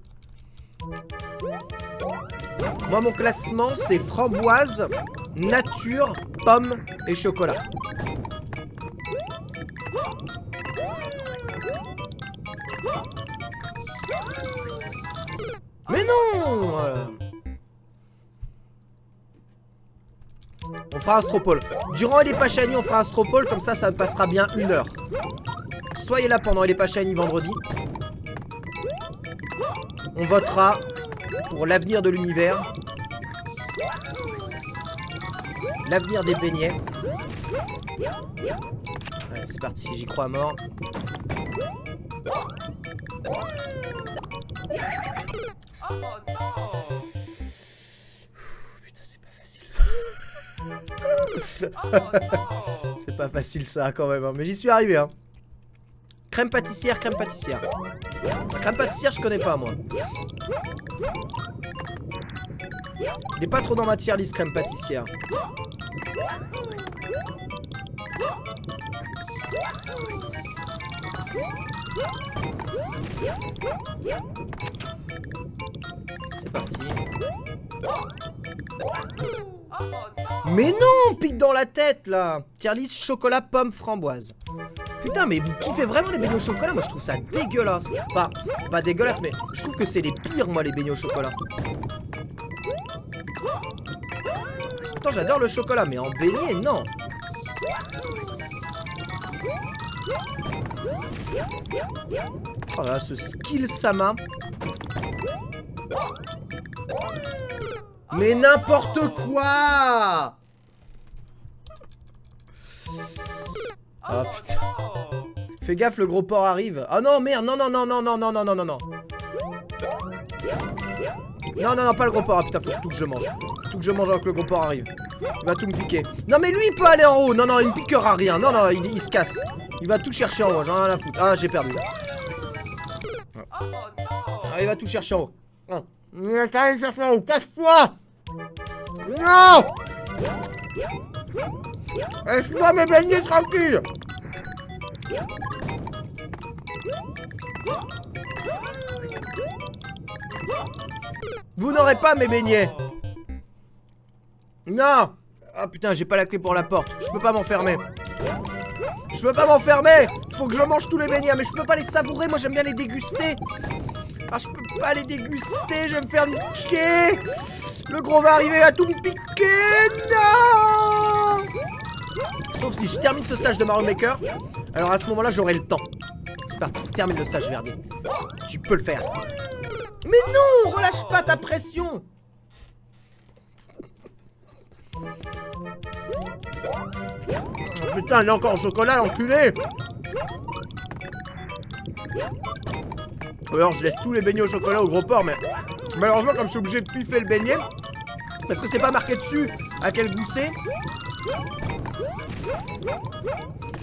Speaker 1: Moi, mon classement, c'est framboise, nature, pomme et chocolat. Mais non! On fera un stropole. Durant les Pachani, on fera un stropole, comme ça passera bien 1 heure. Soyez là pendant les Pachani vendredi. On votera pour l'avenir de l'univers. L'avenir des beignets. Allez, c'est parti, j'y crois à mort. Putain, c'est pas facile ça. C'est pas facile ça quand même, hein. Mais j'y suis arrivé, hein. Crème pâtissière, crème pâtissière. Crème pâtissière, je connais pas moi. Il est pas trop dans ma tier list crème pâtissière. C'est parti. Mais non, pique dans la tête là. Tier list chocolat, pomme, framboise. Putain, mais vous kiffez vraiment les beignets au chocolat? Moi je trouve ça dégueulasse. Enfin, pas dégueulasse, mais je trouve que c'est les pires, moi, les beignets au chocolat. Pourtant j'adore le chocolat, mais en beignet, non. Oh là, ce skill Sama. Mais n'importe quoi! Ah putain. Fais gaffe, le gros porc arrive. Ah non, merde, non, non, non, non, non, non, non, non, non, non. Non, non, non, pas le gros porc. Ah putain, faut tout que je mange. Tout que je mange avant que le gros porc arrive. Il va tout me piquer. Non, mais lui, il peut aller en haut. Non, non, il me piquera rien. Non, non, il se casse. Il va tout chercher en haut. J'en ai rien à foutre. Ah, j'ai perdu. Ah, il va tout chercher en haut. Ah. Il va aller chercher en haut. Casse-toi! Non! Laisse-moi mes beignets tranquilles! Vous n'aurez pas mes beignets! Non! Ah putain, j'ai pas la clé pour la porte. Je peux pas m'enfermer. Je peux pas m'enfermer! Faut que je mange tous les beignets, mais je peux pas les savourer. Moi, j'aime bien les déguster. Ah, je peux pas les déguster. Je vais me faire niquer. Le gros va arriver à tout me piquer. Non! Sauf si je termine ce stage de Mario Maker. Alors à ce moment-là, j'aurai le temps. C'est parti, termine le stage, Verdi. Tu peux le faire. Mais non! Relâche pas ta pression! Oh, putain, il est encore au chocolat, l'enculé! Alors je laisse tous les beignets au chocolat au gros porc, mais malheureusement comme je suis obligé de piffer le beignet, parce que c'est pas marqué dessus à quel goût c'est,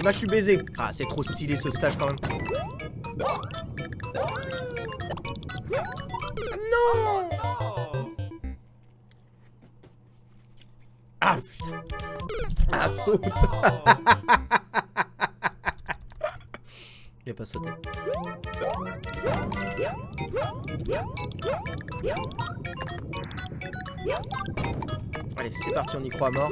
Speaker 1: bah je suis baisé. Ah, c'est trop stylé ce stage quand même. Non! Ah putain. Ah, saute. Il a pas sauté. Allez, c'est parti, on y croit à mort.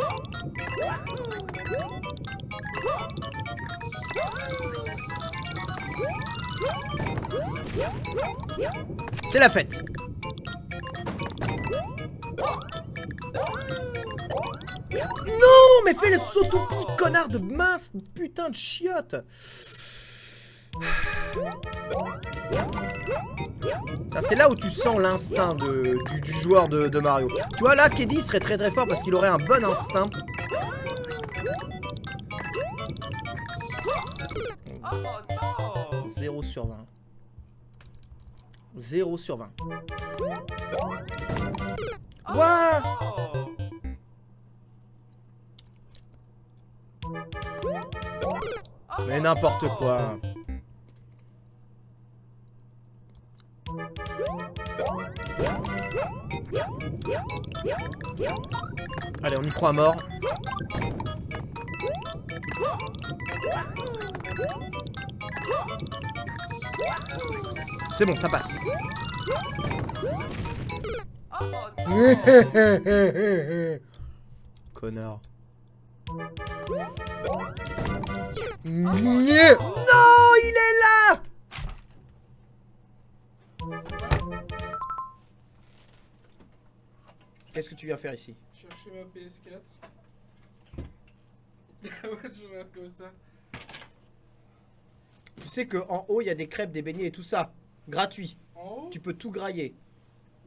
Speaker 1: C'est la fête. Non, mais fais le saut-au-pic, connard de mince putain de chiotte. C'est là où tu sens l'instinct du joueur de Mario. Tu vois, là, Keddy serait très très fort parce qu'il aurait un bon instinct.
Speaker 3: Oh non.
Speaker 1: 0 sur 20. 0 sur 20. Ouah! Mais n'importe quoi. Allez, on y croit à mort. C'est bon, ça passe. Connard. Non, il est là. Qu'est-ce que tu viens faire ici?
Speaker 3: Chercher ma PS4. Ouais, je regarde comme ça.
Speaker 1: Tu sais qu'en haut, il y a des crêpes, des beignets et tout ça. Gratuit.
Speaker 3: En haut?
Speaker 1: Tu peux tout grailler.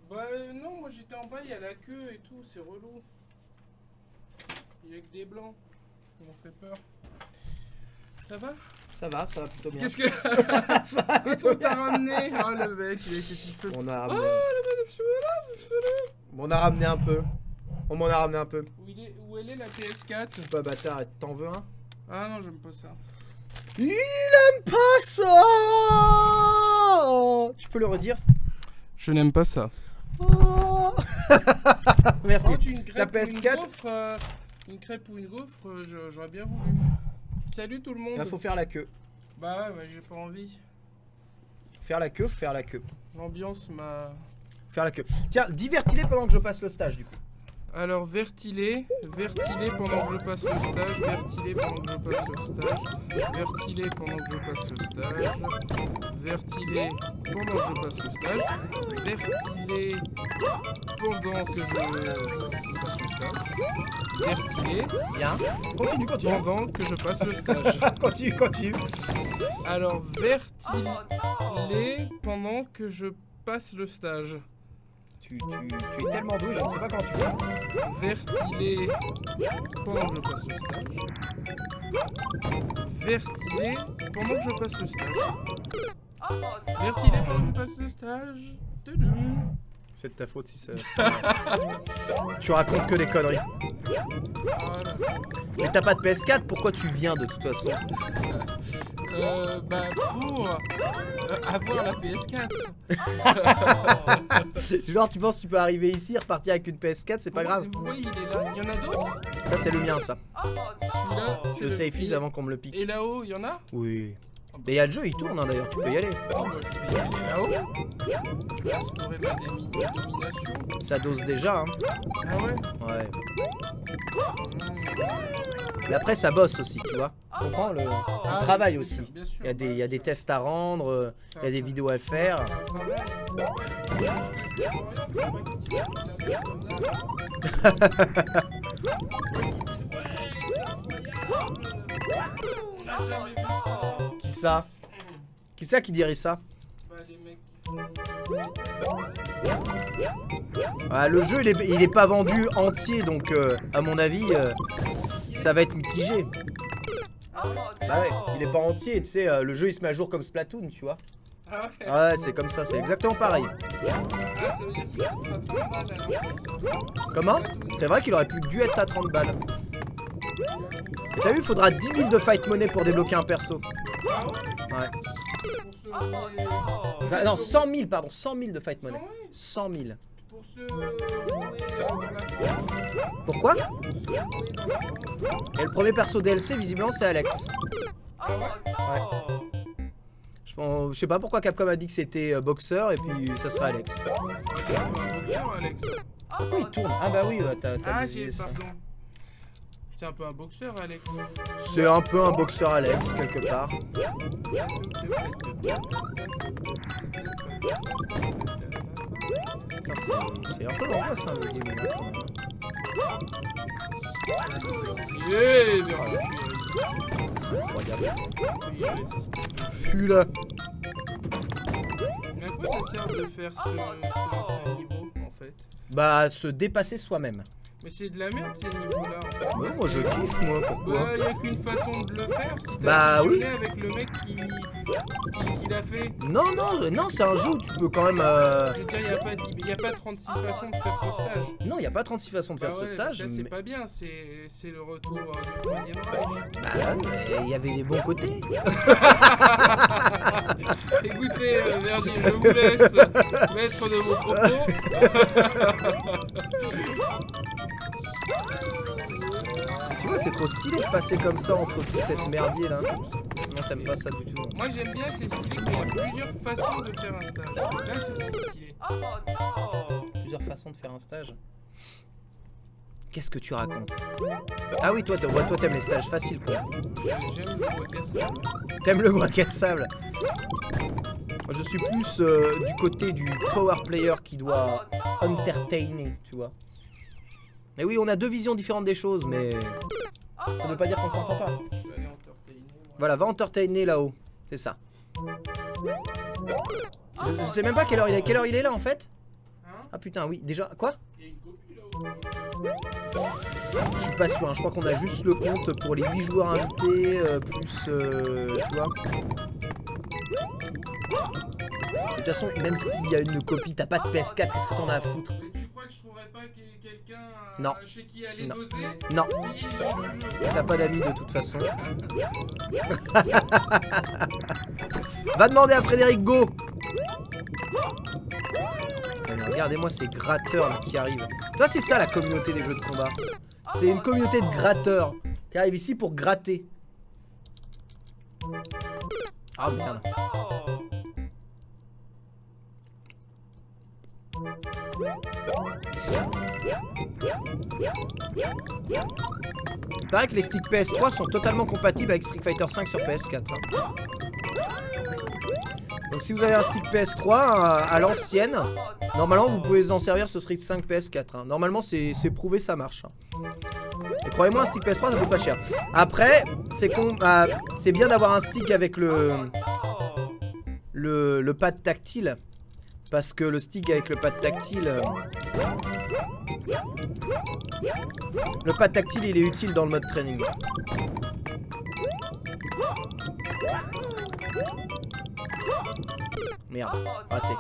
Speaker 3: Bah non, moi j'étais en bas, il y a la queue et tout, c'est relou. Il y a que des blancs. Ça m'en fait peur. Ça va?
Speaker 1: Ça va plutôt bien.
Speaker 3: Qu'est-ce que...
Speaker 1: Ça va plutôt
Speaker 3: Qu'est-ce que t'as
Speaker 1: bien.
Speaker 3: ramené? Oh le mec, il a été tout feu.
Speaker 1: On a
Speaker 3: Oh,
Speaker 1: ramené.
Speaker 3: la madame chocolat.
Speaker 1: On a ramené un peu. On m'en a ramené un peu.
Speaker 3: Où elle est la PS4?
Speaker 1: Pas bâtard, t'en veux un?
Speaker 3: Ah non, j'aime pas ça.
Speaker 1: Il aime pas ça. Tu peux le redire?
Speaker 3: Je n'aime pas ça.
Speaker 1: Oh. Merci.
Speaker 3: Oh, une
Speaker 1: La
Speaker 3: crêpe ou une
Speaker 1: PS4.
Speaker 3: gaufre, une crêpe ou une gaufre, j'aurais bien voulu. Salut tout le monde.
Speaker 1: Là, faut faire la queue.
Speaker 3: Bah ouais, j'ai pas envie.
Speaker 1: Faire la queue, faire la queue.
Speaker 3: L'ambiance m'a...
Speaker 1: Faire la queue. Tiens, divertis-les pendant que je passe le stage, du coup.
Speaker 3: Alors, vertilé pendant que je passe le stage, vertilé pendant que je passe le stage, vertilé pendant que je passe le stage, vertilé pendant que je passe le stage, vertilé pendant que je passe le stage, vertilé
Speaker 1: Bien. Continue, continue.
Speaker 3: pendant que je passe le stage.
Speaker 1: Continue, continue.
Speaker 3: Alors, vertilé pendant que je passe le stage.
Speaker 1: Tu es tellement doué, je ne sais pas comment tu fais.
Speaker 3: Vertilé pendant que je passe le stage. Vertilé pendant que je passe le stage. Vertilé pendant que je passe le stage. Tudum.
Speaker 1: C'est de ta faute si ça... Tu racontes que des conneries.
Speaker 3: Voilà.
Speaker 1: Mais t'as pas de PS4, pourquoi tu viens de toute façon?
Speaker 3: Bah pour avoir la PS4.
Speaker 1: Genre tu penses que tu peux arriver ici, repartir avec une PS4, c'est pas grave.
Speaker 3: Oui, il est là. Il y en a d'autres?
Speaker 1: Ça c'est le mien ça.
Speaker 3: Celui-là, c'est
Speaker 1: Je safeise avant qu'on me le pique.
Speaker 3: Et là-haut, il y en a?
Speaker 1: Oui. Mais il y a le jeu, il tourne hein, d'ailleurs, tu peux y aller.
Speaker 3: Oh bah je vais y aller là-haut. Je vais instaurer ma domination.
Speaker 1: Ça dose déjà hein.
Speaker 3: Ah ouais?
Speaker 1: Ouais. Mais après ça bosse aussi, tu vois. Tu comprends le travail aussi.
Speaker 3: Bien sûr.
Speaker 1: Il y a des tests à rendre, il y a des vidéos à faire.
Speaker 3: On n'a jamais vu ça.
Speaker 1: Qui ça? Qui ça qui dirait ça?
Speaker 3: Bah les mecs qui font...
Speaker 1: Ah, le jeu il est pas vendu entier donc à mon avis ça va être mitigé. Bah ouais, il est pas entier, tu sais, le jeu il se met à jour comme Splatoon, tu vois.
Speaker 3: Ah ouais?
Speaker 1: Ouais, c'est comme ça, c'est exactement pareil.
Speaker 3: Ah, ça veut dire qu'il coûtera 30 balles alors.
Speaker 1: Comment? C'est vrai qu'il aurait pu dû être à 30 balles. T'as vu, il faudra 10 000 de fight money pour débloquer un perso.
Speaker 3: Ah ouais?
Speaker 1: Ouais.
Speaker 3: Pour se rouler...
Speaker 1: Enfin, non, 100 000, pardon, 100 000 de fight
Speaker 3: 100
Speaker 1: money.
Speaker 3: 000?
Speaker 1: 100 000.
Speaker 3: Pour se rouler dans la forge.
Speaker 1: Pourquoi?
Speaker 3: Pour se rouler dans la forge.
Speaker 1: Et le premier perso DLC, visiblement, c'est Alex.
Speaker 3: Ah ouais?
Speaker 1: Ouais. Je sais pas pourquoi Capcom a dit que c'était boxeur et puis ça sera Alex.
Speaker 3: C'est un boxeur, Alex.
Speaker 1: Pourquoi il tourne? Ah bah oui, t'as
Speaker 3: Ah,
Speaker 1: dévié ça.
Speaker 3: pardon. C'est un peu un boxeur, Alex.
Speaker 1: C'est un peu un boxeur Alex, quelque part. Putain, c'est un peu l'angoisse, hein, le game, là, quand même.
Speaker 3: Yeah, merci.
Speaker 1: C'est incroyable.
Speaker 3: Oui, ouais, c'est stylé.
Speaker 1: Fus là.
Speaker 3: Mais à quoi ça sert de faire ce niveau en fait?
Speaker 1: Bah, se dépasser soi-même.
Speaker 3: Mais c'est de la merde ces niveaux-là en fait.
Speaker 1: Ouais, moi je kiffe, moi, pourquoi?
Speaker 3: Bah, y a qu'une façon de le faire si
Speaker 1: Bah,
Speaker 3: t'as
Speaker 1: oui.
Speaker 3: fusionné avec le mec qui l'a fait.
Speaker 1: Non, c'est un jeu où tu peux quand même.
Speaker 3: Je veux dire, y a pas 36 façons de faire ce stage.
Speaker 1: Non, il n'y a pas 36 façons de faire
Speaker 3: Bah
Speaker 1: ce
Speaker 3: ouais,
Speaker 1: stage.
Speaker 3: ça, c'est
Speaker 1: mais-
Speaker 3: pas bien, c'est le retour du Troisième Reich.
Speaker 1: Bah, mais il y avait des bons côtés.
Speaker 3: Écoutez, Verdi, je vous laisse mettre de vos propos.
Speaker 1: Tu vois, c'est trop stylé de passer comme ça entre tout cette merdier là. Non, t'aimes pas ça du tout. Non.
Speaker 3: Moi j'aime bien, c'est stylé qu'il y a plusieurs façons de faire un stage. Là, c'est stylé.
Speaker 1: Plusieurs façons de faire un stage. Qu'est-ce que tu racontes? Ah oui, toi t'aimes les stages faciles quoi.
Speaker 3: J'aime le bois cassable.
Speaker 1: T'aimes le bac à sable. Moi, je suis plus du côté du power player qui doit entertainer, tu vois. Mais oui, on a deux visions différentes des choses, mais ça veut pas dire qu'on s'entend pas.
Speaker 3: Je vais aller entertainer, moi.
Speaker 1: Voilà, va entertainer là-haut. C'est ça. Je sais même pas quelle heure il est. Quelle heure il est là en fait?
Speaker 3: Hein?
Speaker 1: Ah putain, oui, déjà. Quoi?
Speaker 3: Il y a une copie là-haut.
Speaker 1: Je suis pas sûr, hein. Je crois qu'on a juste le compte pour les 8 joueurs invités, plus. Tu vois. De toute façon, même s'il y a une copie, t'as pas de PS4, qu'est-ce que t'en as à foutre?
Speaker 3: Mais tu crois que je trouverais pas quelqu'un
Speaker 1: Non.
Speaker 3: chez qui aller
Speaker 1: Non.
Speaker 3: doser?
Speaker 1: Non,
Speaker 3: Si j'ai le jeu.
Speaker 1: t'as pas d'amis de toute façon. Va demander à Frédéric Go. Putain, mais regardez-moi ces gratteurs là qui arrivent. Toi, c'est ça la communauté des jeux de combat. C'est une communauté de gratteurs qui arrivent ici pour gratter. Ah merde. Il paraît que les sticks PS3 sont totalement compatibles avec Street Fighter V sur PS4. Hein. Donc si vous avez un stick PS3 à l'ancienne, normalement vous pouvez en servir sur Street 5 PS4. Hein. Normalement c'est prouvé, ça marche. Hein. Et croyez-moi, un stick PS3 ça coûte pas cher. Après, c'est bien d'avoir un stick avec le pad tactile. Parce que le stick avec le pad tactile... le pad tactile il est utile dans le mode training. Merde, raté.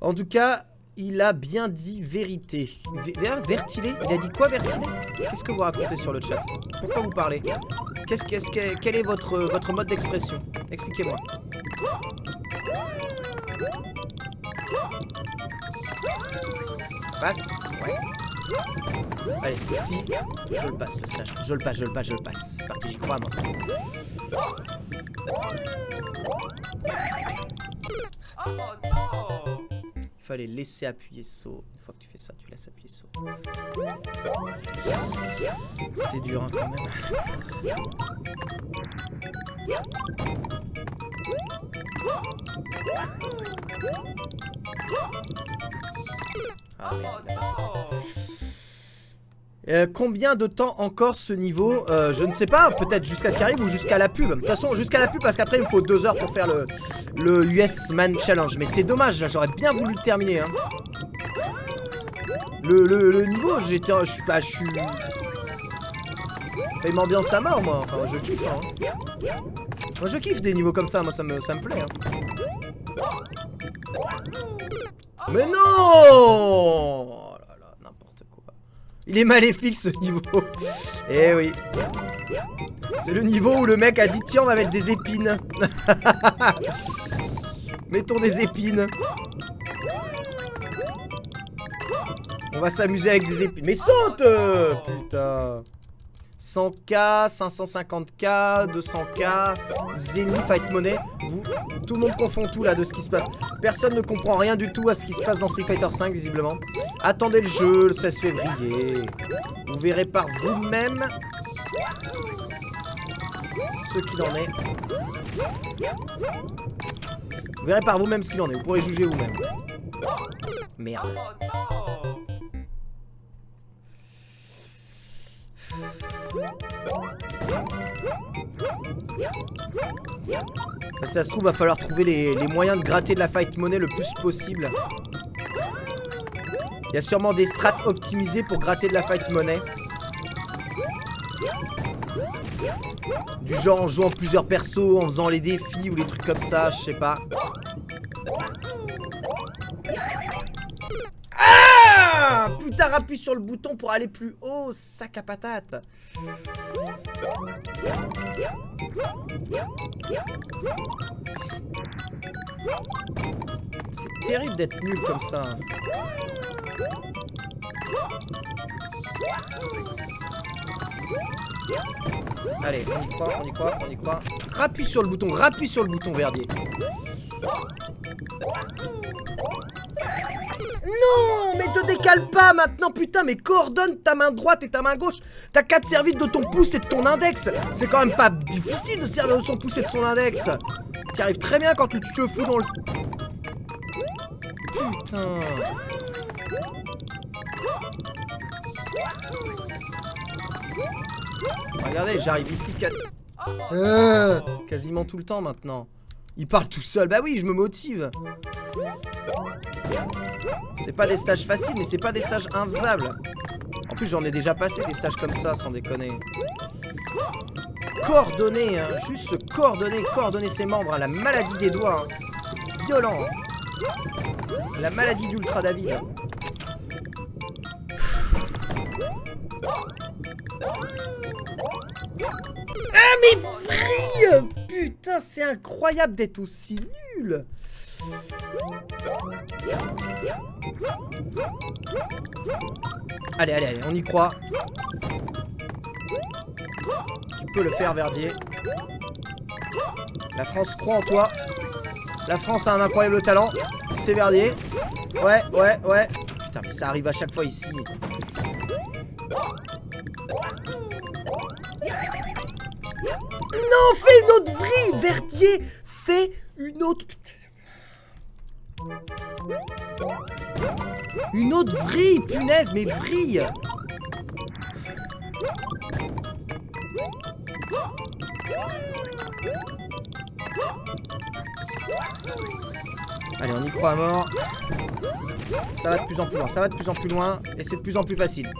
Speaker 1: En tout cas, il a bien dit vérité. Vertilé? Il a dit quoi, Vertilé? Qu'est-ce que vous racontez sur le chat? Pourquoi vous parlez? Quel est votre mode d'expression? Expliquez-moi. Passe? Ouais. Allez, ce coup-ci, je le passe le stage. Je le passe. C'est parti, j'y crois, moi. Il fallait laisser appuyer saut. Une fois que tu fais ça, tu laisses appuyer saut. C'est dur, hein, quand même. Ah merde, il a pas sauté. Combien de temps encore ce niveau? Je ne sais pas, peut-être jusqu'à ce qu'il arrive ou jusqu'à la pub. De toute façon, jusqu'à la pub parce qu'après il me faut 2 heures pour faire le US Man Challenge. Mais c'est dommage, là j'aurais bien voulu le terminer. Hein. Le niveau, je suis... Il m'ambiance à mort, moi. Enfin, je kiffe. Hein. Moi, je kiffe des niveaux comme ça. Moi, ça me plaît. Hein. Mais non! Oh là là, n'importe quoi. Il est maléfique, ce niveau. Eh oui. C'est le niveau où le mec a dit, tiens, on va mettre des épines. Mettons des épines. On va s'amuser avec des épines. Mais saute! Putain. 100K, 550K, 200K, Zenny, Fight Money. Tout le monde confond tout là de ce qui se passe. Personne ne comprend rien du tout à ce qui se passe dans Street Fighter V visiblement. Attendez le jeu le 16 février. Vous verrez par vous-même ce qu'il en est. Vous verrez par vous-même ce qu'il en est. Vous pourrez juger vous-même. Merde. Si ça se trouve, va falloir trouver les moyens de gratter de la fight money le plus possible. Il y a sûrement des strats optimisées pour gratter de la fight money. Du genre en jouant plusieurs persos, en faisant les défis ou les trucs comme ça, je sais pas. Ah! Putain, appuie sur le bouton pour aller plus haut, sac à patate. C'est terrible d'être nul comme ça. Allez, on y croit, on y croit, on y croit. Rappuie sur le bouton, Verdier. Non, mais te décale pas maintenant, putain, mais coordonne ta main droite et ta main gauche. T'as qu'à te servir de ton pouce et de ton index. C'est quand même pas difficile de se servir de son pouce et de son index. Tu arrives très bien quand tu te fous dans le... Putain. Regardez, j'arrive ici quasiment tout le temps maintenant. Il parle tout seul. Bah oui, je me motive. C'est pas des stages faciles, mais c'est pas des stages infaisables. En plus, j'en ai déjà passé des stages comme ça, sans déconner. Coordonner, hein, juste se coordonner ses membres, hein, la maladie des doigts. Hein. Violent. Hein. La maladie d'Ultra David. Ah mais vrille! Putain, c'est incroyable d'être aussi nul. Allez, allez, allez, on y croit. Tu peux le faire, Verdier. La France croit en toi. La France a un incroyable talent. C'est Verdier. Ouais, ouais, ouais. Putain, mais ça arrive à chaque fois ici. Non, fais une autre vrille, Verdier. Fais une autre... Une autre vrille, punaise, mais vrille. Allez, on y croit à mort. Ça va de plus en plus loin, ça va de plus en plus loin. Et c'est de plus en plus facile.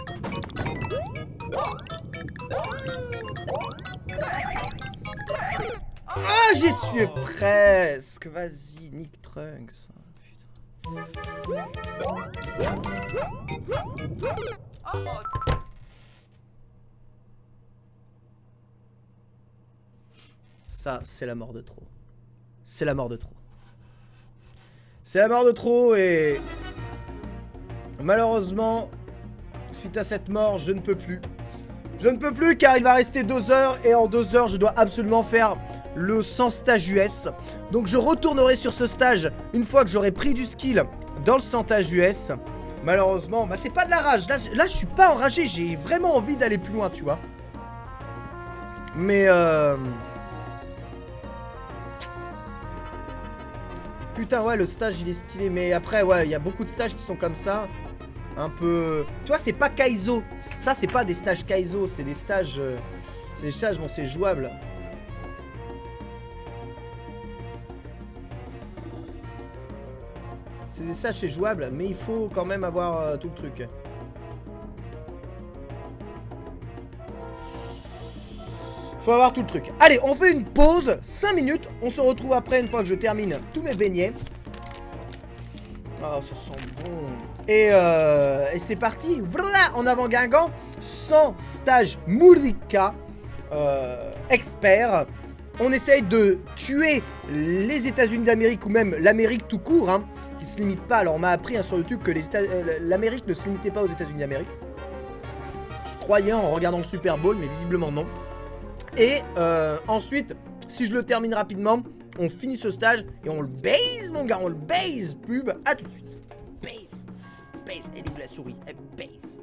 Speaker 1: Ah, j'y suis presque. Vas-y, Nick Trunks. Ça, c'est la mort de trop. C'est la mort de trop. C'est la mort de trop et... Malheureusement, suite à cette mort, je ne peux plus. Je ne peux plus car il va rester 2 heures et en 2 heures, je dois absolument faire le 100 stage US. Donc je retournerai sur ce stage une fois que j'aurai pris du skill dans le 100 stage US. Malheureusement, bah c'est pas de la rage. Là je suis pas enragé, j'ai vraiment envie d'aller plus loin, tu vois. Mais putain, ouais, le stage il est stylé. Mais après, ouais, il y a beaucoup de stages qui sont comme ça. Un peu... Tu vois, c'est pas Kaizo. Ça, c'est pas des stages Kaizo. C'est des stages... C'est des stages, bon, c'est jouable. C'est des stages, c'est jouable. Mais il faut quand même avoir tout le truc. Faut avoir tout le truc. Allez, on fait une pause. 5 minutes. On se retrouve après, une fois que je termine tous mes beignets. Oh, ça sent bon. Et c'est parti. Voilà, en avant Guingamp. 100 stages Murica expert. On essaye de tuer les États-Unis d'Amérique ou même l'Amérique tout court, hein, qui se limite pas. Alors on m'a appris hein, sur YouTube que l'Amérique ne se limitait pas aux États-Unis d'Amérique. Je croyais en regardant le Super Bowl, mais visiblement non. Et ensuite, si je le termine rapidement, on finit ce stage et on le base, mon gars, on le base. Pub, à tout de suite. Base. Base, elle est où la souris? Elle base.